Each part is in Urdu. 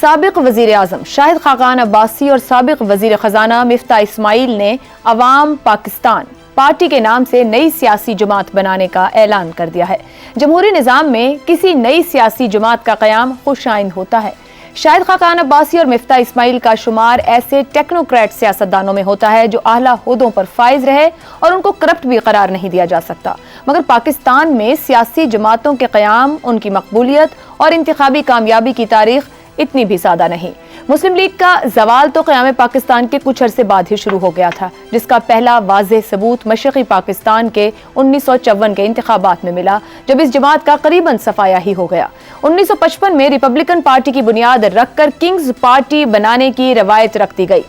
سابق وزیر اعظم شاہد خاقان عباسی اور سابق وزیر خزانہ مفتاح اسماعیل نے عوام پاکستان پارٹی کے نام سے نئی سیاسی جماعت بنانے کا اعلان کر دیا ہے۔ جمہوری نظام میں کسی نئی سیاسی جماعت کا قیام خوش آئند ہوتا ہے۔ شاہد خاقان عباسی اور مفتاح اسماعیل کا شمار ایسے ٹیکنوکریٹ سیاستدانوں میں ہوتا ہے جو اعلیٰ عہدوں پر فائز رہے اور ان کو کرپٹ بھی قرار نہیں دیا جا سکتا، مگر پاکستان میں سیاسی جماعتوں کے قیام، ان کی مقبولیت اور انتخابی کامیابی کی تاریخ اتنی بھی سادہ نہیں۔ مسلم لیگ کا زوال تو قیام پاکستان کے کچھ عرصے بعد ہی شروع ہو گیا تھا، جس کا پہلا واضح ثبوت مشرقی پاکستان کے 1954 کے انتخابات میں ملا، جب اس جماعت کا قریباً صفایہ ہی ہو گیا۔ 1955 میں ریپبلکن پارٹی کی بنیاد رکھ کر کنگز پارٹی بنانے کی روایت رکھ دی گئی۔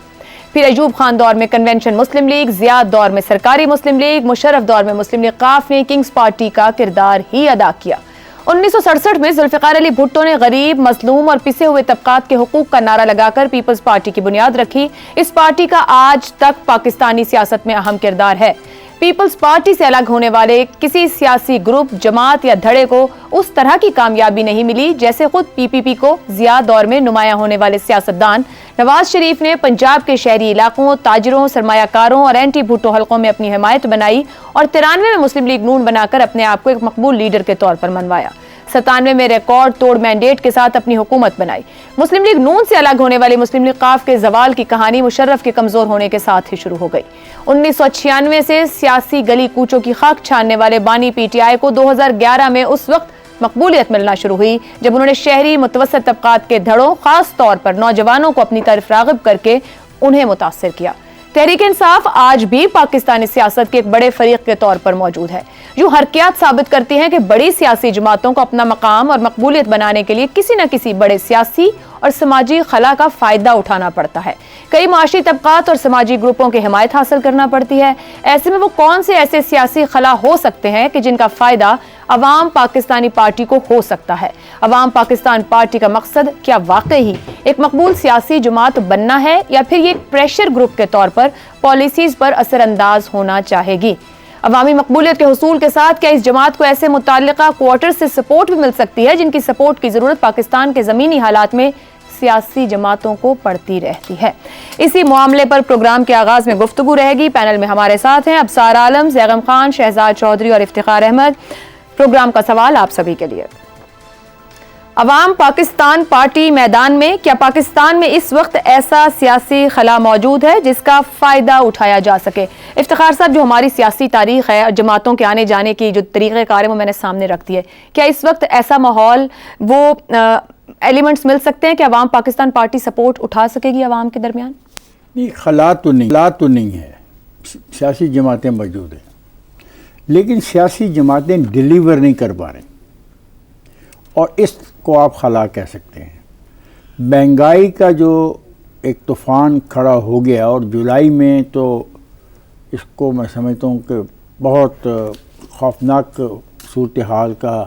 پھر ایوب خان دور میں کنونشن مسلم لیگ، زیاد دور میں سرکاری مسلم لیگ، مشرف دور میں مسلم لیگ قاف نے کنگز پارٹی کا کردار ہی ادا کیا۔ 1967 میں ذوالفقار علی بھٹو نے غریب، مظلوم اور پسے ہوئے طبقات کے حقوق کا نعرہ لگا کر پیپلز پارٹی کی بنیاد رکھی۔ اس پارٹی کا آج تک پاکستانی سیاست میں اہم کردار ہے۔ پیپلز پارٹی سے الگ ہونے والے کسی سیاسی گروپ، جماعت یا دھڑے کو اس طرح کی کامیابی نہیں ملی جیسے خود پی پی پی کو زیاد دور میں نمایاں ہونے والے سیاستدان نواز شریف نے پنجاب کے شہری علاقوں، تاجروں، سرمایہ کاروں اور اینٹی بھٹو حلقوں میں اپنی حمایت بنائی اور 93 میں مسلم لیگ نون بنا کر اپنے آپ کو ایک مقبول لیڈر کے طور پر منوایا۔ 97 میں ریکارڈ توڑ مینڈیٹ کے ساتھ اپنی حکومت بنائی۔ مسلم لیگ نون سے الگ ہونے والی مسلم لیگ قاف کے زوال کی کہانی مشرف کے کمزور ہونے کے ساتھ ہی شروع ہو گئی۔ 1996 سے سیاسی گلی کوچوں کی خاک چھاننے والے بانی پی ٹی آئی کو 2011 میں اس وقت مقبولیت ملنا شروع ہوئی جب انہوں نے شہری متوسط طبقات کے دھڑوں، خاص طور پر نوجوانوں کو اپنی طرف راغب کر کے انہیں متاثر کیا۔ تحریک انصاف آج بھی پاکستانی سیاست کے ایک بڑے فریق کے طور پر موجود ہے۔ جو حرکیات ثابت کرتی ہیں کہ بڑی سیاسی جماعتوں کو اپنا مقام اور مقبولیت بنانے کے لیے کسی نہ کسی بڑے سیاسی اور سماجی خلا کا فائدہ اٹھانا پڑتا ہے۔ کئی معاشی طبقات اور سماجی گروپوں کی حمایت حاصل کرنا پڑتی ہے۔ ایسے میں وہ کون سے ایسے سیاسی خلا ہو سکتے ہیں کہ جن کا فائدہ عوام پاکستانی پارٹی کو ہو سکتا ہے؟ عوام پاکستان پارٹی کا مقصد کیا واقعی ایک مقبول سیاسی جماعت بننا ہے یا پھر یہ ایک پریشر گروپ کے طور پر پالیسیز پر اثر انداز ہونا چاہے گی؟ عوامی مقبولیت کے حصول کے ساتھ کیا اس جماعت کو ایسے متعلقہ کوارٹر سے سپورٹ بھی مل سکتی ہے جن کی سپورٹ کی ضرورت پاکستان کے زمینی حالات میں سیاسی جماعتوں کو پڑتی رہتی ہے؟ اسی معاملے پر پروگرام کے آغاز میں گفتگو رہے گی۔ پینل میں ہمارے ساتھ ہیں ابصار عالم، زیغم خان، شہزاد چودھری اور افتخار احمد۔ پروگرام کا سوال آپ سبھی کے لیے۔ عوام پاکستان پارٹی میدان میں، کیا پاکستان میں اس وقت ایسا سیاسی خلا موجود ہے جس کا فائدہ اٹھایا جا سکے؟ افتخار صاحب، جو ہماری سیاسی تاریخ ہے، جماعتوں کے آنے جانے کی جو طریقہ کار ہے وہ میں نے سامنے رکھ دی ہے، کیا اس وقت ایسا ماحول، وہ ایلیمنٹس مل سکتے ہیں کہ عوام پاکستان پارٹی سپورٹ اٹھا سکے گی عوام کے درمیان؟ نہیں، خلا تو نہیں ہے، سیاسی جماعتیں موجود ہیں، لیکن سیاسی جماعتیں ڈیلیور نہیں کر پا رہی، اور اس کو آپ خلا کہہ سکتے ہیں۔ مہنگائی کا جو ایک طوفان کھڑا ہو گیا، اور جولائی میں تو اس کو میں سمجھتا ہوں کہ بہت خوفناک صورتحال کا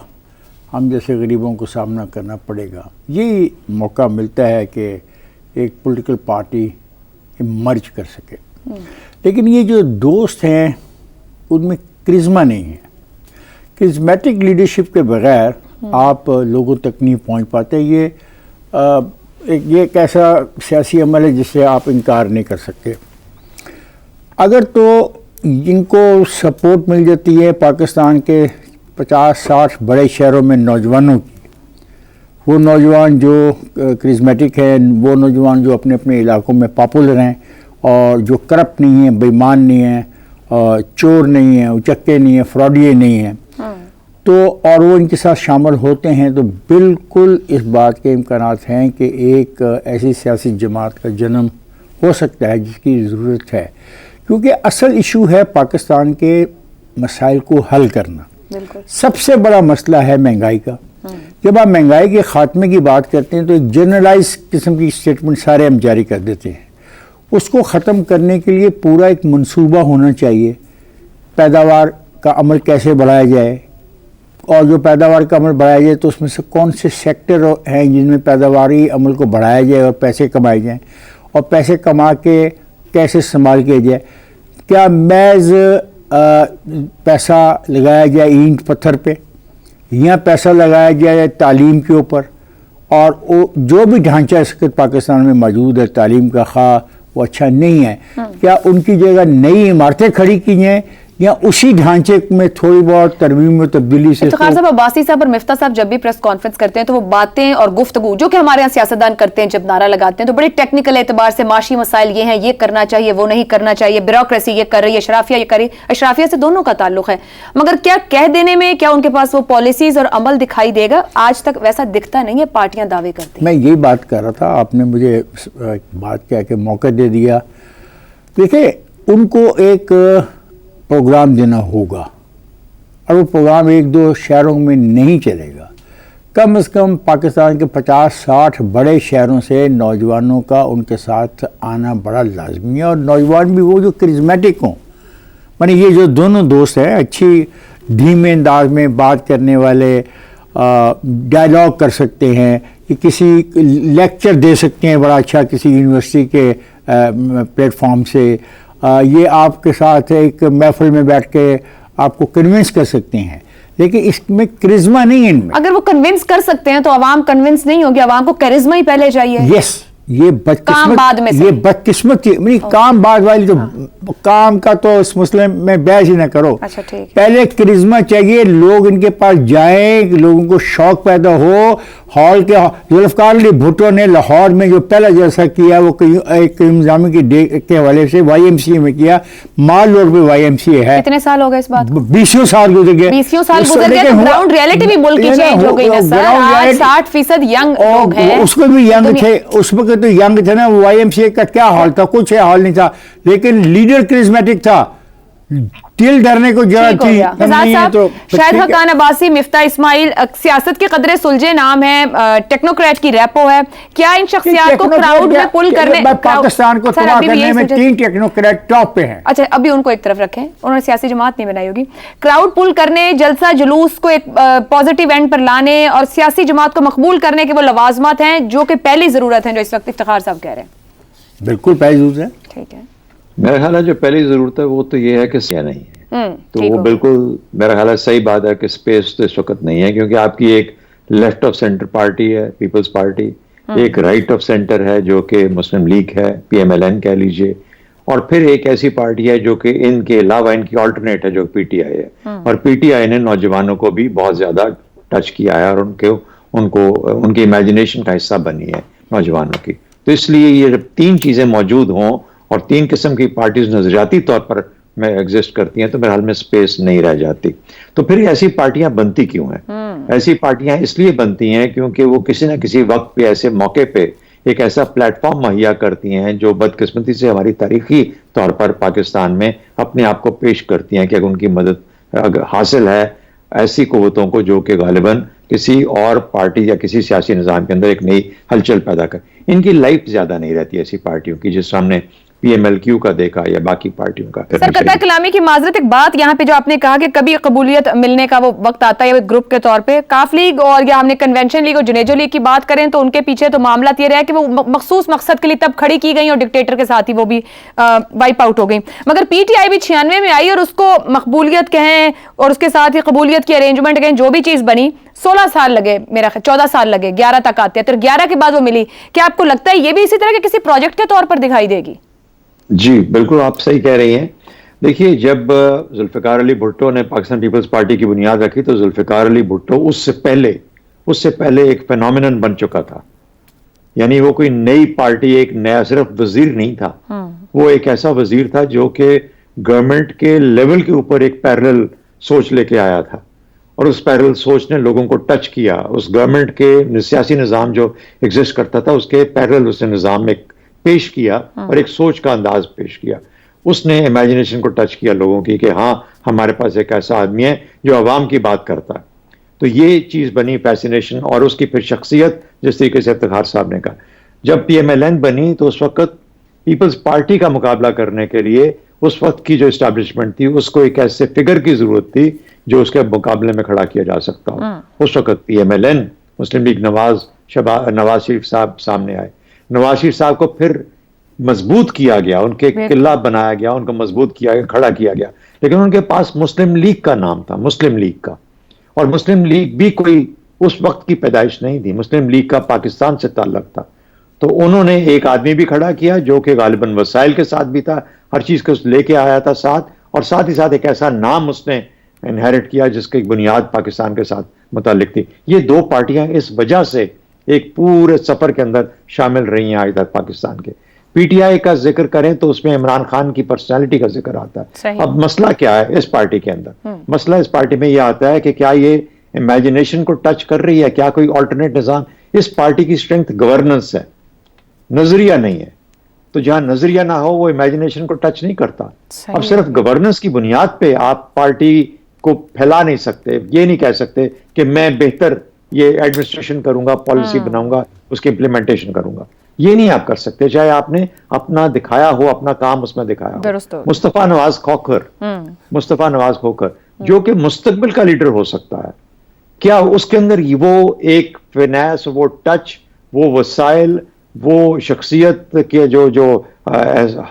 ہم جیسے غریبوں کو سامنا کرنا پڑے گا۔ یہی موقع ملتا ہے کہ ایک پولیٹیکل پارٹی مرج کر سکے، لیکن یہ جو دوست ہیں ان میں کرزما نہیں ہے۔ کرزمیٹک لیڈرشپ کے بغیر آپ لوگوں تک نہیں پہنچ پاتے۔ یہ ایک ایسا سیاسی عمل ہے جس سے آپ انکار نہیں کر سکتے۔ اگر تو جن کو سپورٹ مل جاتی ہے پاکستان کے 50-60 بڑے شہروں میں نوجوانوں کی، وہ نوجوان جو کرزمیٹک ہیں، وہ نوجوان جو اپنے اپنے علاقوں میں پاپولر ہیں اور جو کرپٹ نہیں ہیں، بے ایمان نہیں ہیں، چور نہیں ہیں، اچکے نہیں ہیں، فراڈیے نہیں ہیں، تو اور وہ ان کے ساتھ شامل ہوتے ہیں، تو بالکل اس بات کے امکانات ہیں کہ ایک ایسی سیاسی جماعت کا جنم ہو سکتا ہے جس کی ضرورت ہے، کیونکہ اصل ایشو ہے پاکستان کے مسائل کو حل کرنا۔ سب سے بڑا مسئلہ ہے مہنگائی کا۔ جب آپ مہنگائی کے خاتمے کی بات کرتے ہیں تو ایک جنرلائز قسم کی اسٹیٹمنٹ سارے ہم جاری کر دیتے ہیں۔ اس کو ختم کرنے کے لیے پورا ایک منصوبہ ہونا چاہیے، پیداوار کا عمل کیسے بڑھایا جائے، اور جو پیداوار کا عمل بڑھایا جائے تو اس میں سے کون سے سیکٹر ہیں جن میں پیداواری عمل کو بڑھایا جائے اور پیسے کمائے جائیں، اور پیسے کما کے کیسے استعمال کیا جائے۔ کیا محض پیسہ لگایا جائے اینٹ پتھر پہ، یا پیسہ لگایا جائے تعلیم کے اوپر، اور جو بھی ڈھانچہ اس وقت پاکستان میں موجود ہے تعلیم کا خواہ وہ اچھا نہیں ہے. کیا ان کی جگہ نئی عمارتیں کھڑی کی ہیں یا اسی ڈھانچے میں تھوڑی بہت ترمیم و تبدیلی سے؟ افتخار صاحب، عباسی صاحب اور مفتاح صاحب جب بھی پریس کانفرنس کرتے ہیں تو وہ باتیں اور گفتگو جو کہ ہمارے یہاں سیاستدان کرتے ہیں، جب نعرہ لگاتے ہیں تو بڑے ٹیکنیکل اعتبار سے معاشی مسائل یہ ہیں، یہ کرنا چاہیے، وہ نہیں کرنا چاہیے، بیوروکریسی یہ کر رہی ہے، اشرافیہ یہ کر رہی ہے. اشرافیہ سے دونوں کا تعلق ہے، مگر کیا کہہ دینے میں کیا ان کے پاس وہ پالیسیز اور عمل دکھائی دے گا؟ آج تک ویسا دکھتا نہیں ہے، پارٹیاں دعوے کرتی ہیں. میں یہی بات کر رہا تھا، آپ نے مجھے بات کیا کہ موقع دے دیا. دیکھیں، ان کو ایک پروگرام دینا ہوگا اور وہ پروگرام 1-2 شہروں میں نہیں چلے گا. کم از کم پاکستان کے 50-60 بڑے شہروں سے نوجوانوں کا ان کے ساتھ آنا بڑا لازمی ہے، اور نوجوان بھی وہ جو کرزمیٹک ہوں. یعنی یہ جو دونوں دوست ہیں، اچھی دھیمے انداز میں بات کرنے والے، ڈائلاگ کر سکتے ہیں، کہ کسی لیکچر دے سکتے ہیں بڑا اچھا کسی یونیورسٹی کے پلیٹ فارم سے. یہ آپ کے ساتھ ایک محفل میں بیٹھ کے آپ کو کنونس کر سکتے ہیں، لیکن اس میں کرزما نہیں ہے ان میں. اگر وہ کنونس کر سکتے ہیں تو عوام کنونس نہیں ہوگی، عوام کو کرزما ہی پہلے چاہیے. یس، یہ بدقسمت تھی. کام بعد والی تو کام کا تو اس مسئلے میں بحث ہی نہ کرو. پہلے کرزما چاہیے، لوگ ان کے پاس جائیں، لوگوں کو شوق پیدا ہو. ہال کے ذوالفقار علی بھٹو نے لاہور میں جو پہلا جلسہ کیا وہ ایک انتظامی کی ڈے کے حوالے سے YMCA میں کیا. مال روڈ پہ YMCA ہے. کتنے سال ہو گئے اس بات کو؟ 20 سال گزر گئے. 20 سال گزر گئے تو گراؤنڈ ریئلٹی بھی ملک کی چینج ہو گئی نا سر. آج 60% ینگ لوگ ہیں. اس کو بھی ینگ تھے اس وقت، تو ینگ تھے نا. YMCA کا کیا حال تھا؟ کچھ حال نہیں تھا، لیکن لیڈر کرزمیٹک تھا. دل ڈرنے کو جگہ تھی. شاہد حقان عباسی، مفتاح اسماعیل، سیاست کے قدرے سلجھے نام ہے، ٹیکنوکریٹ کی ریپو ہے. کیا ان شخصیات کو کراؤڈ میں پل کرنے، پاکستان کو تباہ کرنے میں 3 ٹیکنوکریٹ ٹاپ پہ ہیں؟ اچھا، ابھی ان کو ایک طرف رکھیں، انہوں نے سیاسی جماعت نہیں بنائی ہوگی. کراؤڈ پل کرنے، جلسہ جلوس کو ایک پازیٹیو اینڈ پر لانے اور سیاسی جماعت کو مقبول کرنے کے وہ لوازمات ہیں جو کہ پہلی ضرورت ہیں، جو اس وقت افتخار صاحب کہہ رہے ہیں. بالکل پہلی ضرورت ہے. ٹھیک ہے، میرا خیال ہے جو پہلی ضرورت ہے وہ تو یہ ہے کہ سیاہ نہیں ہے. تو وہ بالکل میرا خیال ہے صحیح بات ہے کہ سپیس تو اس وقت نہیں ہے، کیونکہ آپ کی ایک لیفٹ آف سینٹر پارٹی ہے پیپلز پارٹی، ایک رائٹ آف سینٹر ہے جو کہ مسلم لیگ ہے، PMLN کہہ لیجئے، اور پھر ایک ایسی پارٹی ہے جو کہ ان کے علاوہ ان کی آلٹرنیٹ ہے جو PTI ہے. اور PTI نے نوجوانوں کو بھی بہت زیادہ ٹچ کیا ہے اور ان کی امیجنیشن کا حصہ بنی ہے نوجوانوں کی. تو اس لیے یہ جب 3 چیزیں موجود ہوں اور 3 قسم کی پارٹیز نظریاتی طور پر میں ایگزسٹ کرتی ہیں تو میرے حال میں سپیس نہیں رہ جاتی. تو پھر ایسی پارٹیاں بنتی کیوں ہیں؟ ایسی پارٹیاں اس لیے بنتی ہیں کیونکہ وہ کسی نہ کسی وقت پہ ایسے موقع پہ ایک ایسا پلیٹ فارم مہیا کرتی ہیں جو بدقسمتی سے ہماری تاریخی طور پر پاکستان میں اپنے آپ کو پیش کرتی ہیں کہ اگر ان کی مدد حاصل ہے ایسی قوتوں کو جو کہ غالباً کسی اور پارٹی یا کسی سیاسی نظام کے اندر ایک نئی ہلچل پیدا کر. ان کی لائف زیادہ نہیں رہتی ایسی پارٹیوں کی، جس ہم نے PMLQ کا دیکھا یا باقی پارٹیوں کا. سر قطع کلامی کی معذرت، ایک بات یہاں پہ جو آپ نے کہا کہ کبھی قبولیت ملنے کا وہ وقت آتا ہے ایک گروپ کے طور پہ. کاف لیگ اور یا ہم نے کنونشن لیگ اور جنیجو لیگ کی بات کریں تو ان کے پیچھے تو معاملات یہ رہا کہ وہ مخصوص مقصد کے لیے تب کھڑی کی گئی اور ڈکٹیٹر کے ساتھ ہی وہ بھی وائپ آؤٹ ہو گئی. مگر PTI بھی 96 میں آئی اور اس کو مقبولیت کہیں اور اس کے ساتھ ہی قبولیت کی ارینجمنٹ کہیں، جو بھی چیز بنی 16 سال لگے، میرا 14 سال لگے، 11 تک آتے ہیں، تو 11 کے بعد وہ ملی. کیا آپ کو لگتا ہے یہ بھی اسی طرح کے کسی پروجیکٹ کے طور پر دکھائی دے گی؟ جی بالکل، آپ صحیح کہہ رہی ہیں. دیکھیے، جب ذوالفقار علی بھٹو نے پاکستان پیپلز پارٹی کی بنیاد رکھی تو ذوالفقار علی بھٹو اس سے پہلے ایک فینومینن بن چکا تھا. یعنی وہ کوئی نئی پارٹی، ایک نیا صرف وزیر نہیں تھا، وہ ایک ایسا وزیر تھا جو کہ گورنمنٹ کے لیول کے اوپر ایک پیرل سوچ لے کے آیا تھا، اور اس پیرل سوچ نے لوگوں کو ٹچ کیا. اس گورنمنٹ کے سیاسی نظام جو ایگزسٹ کرتا تھا اس کے پیرل اس نے نظام میں پیش کیا اور ایک سوچ کا انداز پیش کیا. اس نے امیجنیشن کو ٹچ کیا لوگوں کی کہ ہاں ہمارے پاس ایک ایسا آدمی ہے جو عوام کی بات کرتا ہے. تو یہ چیز بنی فیسینیشن، اور اس کی پھر شخصیت جس طریقے سے افتخار صاحب نے کہا. جب PMLN بنی تو اس وقت پیپلز پارٹی کا مقابلہ کرنے کے لیے اس وقت کی جو اسٹیبلشمنٹ تھی اس کو ایک ایسے فگر کی ضرورت تھی جو اس کے مقابلے میں کھڑا کیا جا سکتا ہو. اس وقت PMLN، مسلم لیگ نواز شریف صاحب سامنے آئے. نواز شریف صاحب کو پھر مضبوط کیا گیا، ان کے قلعہ بنایا گیا، ان کو مضبوط کیا گیا، کھڑا کیا گیا. لیکن ان کے پاس مسلم لیگ کا نام تھا، مسلم لیگ کا، اور مسلم لیگ بھی کوئی اس وقت کی پیدائش نہیں تھی، مسلم لیگ کا پاکستان سے تعلق تھا، تو انہوں نے ایک آدمی بھی کھڑا کیا جو کہ غالباً وسائل کے ساتھ بھی تھا، ہر چیز کو لے کے آیا تھا ساتھ، اور ساتھ ہی ساتھ ایک ایسا نام اس نے انہیرٹ کیا جس کی بنیاد پاکستان کے ساتھ متعلق تھی۔ یہ دو پارٹیاں اس وجہ سے ایک پورے سفر کے اندر شامل رہی ہیں آج تک پاکستان کے۔ پی ٹی آئی کا ذکر کریں تو اس میں عمران خان کی پرسنالٹی کا ذکر آتا ہے۔ صحیح۔ اب مسئلہ کیا ہے اس پارٹی کے اندر؟ مسئلہ اس پارٹی میں یہ آتا ہے کہ کیا یہ امیجنیشن کو ٹچ کر رہی ہے، کیا کوئی آلٹرنیٹ نظام؟ اس پارٹی کی اسٹرینتھ گورننس ہے، نظریہ نہیں ہے، تو جہاں نظریہ نہ ہو وہ امیجنیشن کو ٹچ نہیں کرتا۔ اب صرف گورننس کی بنیاد پہ آپ پارٹی کو پھیلا نہیں سکتے، یہ نہیں کہہ سکتے کہ میں بہتر یہ ایڈمنسٹریشن کروں گا، پالیسی بناؤں گا، اس کی امپلیمنٹیشن کروں گا، یہ نہیں آپ کر سکتے، چاہے آپ نے اپنا دکھایا ہو، اپنا کام اس میں دکھایا ہو۔ مصطفیٰ نواز کھوکھر جو کہ مستقبل کا لیڈر ہو سکتا ہے، کیا اس کے اندر وہ ایک فنیس، وہ ٹچ، وہ وسائل، وہ شخصیت کے جو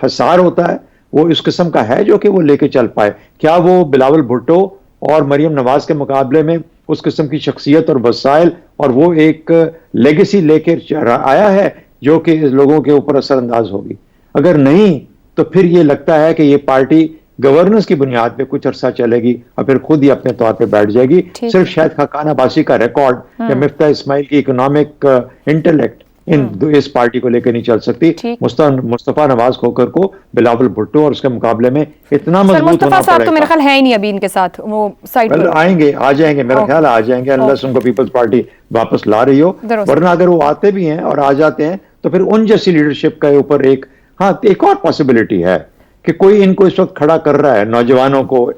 حصار ہوتا ہے وہ اس قسم کا ہے جو کہ وہ لے کے چل پائے؟ کیا وہ بلاول بھٹو اور مریم نواز کے مقابلے میں اس قسم کی شخصیت اور وسائل اور وہ ایک لیگیسی لے کے آیا ہے جو کہ لوگوں کے اوپر اثر انداز ہوگی؟ اگر نہیں تو پھر یہ لگتا ہے کہ یہ پارٹی گورننس کی بنیاد پہ کچھ عرصہ چلے گی اور پھر خود ہی اپنے طور پہ بیٹھ جائے گی۔ صرف شاید خاقان عباسی کا ریکارڈ یا مفتاح اسماعیل کی اکنامک انٹلیکٹ اس پارٹی کو لے کے نہیں چل سکتی۔ مصطفیٰ نواز کھوکھر کو بلاول بھٹو اور اس کے مقابلے میں اتنا مضبوط ہونا مصطفیٰ صاحب پڑے تو میرا گا۔ خیال ہے ہی نہیں ابھی ان کے ساتھ، وہ سائڈ پر آئیں گے، آ جائیں گے، میرا خیال آ جائیں گے انلیس ان کو پیپلز پارٹی واپس لا رہی ہو، ورنہ اگر وہ آتے بھی ہیں اور آ جاتے ہیں تو پھر ان جیسی لیڈرشپ کے اوپر ایک اور پاسبلٹی ہے کہ کوئی ان کو اس وقت کھڑا کر رہا ہے نوجوانوں کو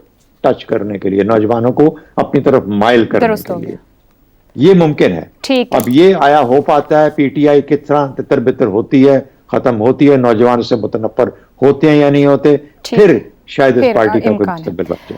ٹچ کرنے کے لیے، نوجوانوں کو اپنی طرف مائل کرنے کے لیے، یہ ممکن ہے۔ اب یہ آیا ہو پاتا ہے، پی ٹی آئی کس طرح تتر بتر ہوتی ہے، ختم ہوتی ہے، نوجوان سے متنفر ہوتے ہیں یا نہیں ہوتے، پھر شاید اس پارٹی کا کوئی مستقبل بچے۔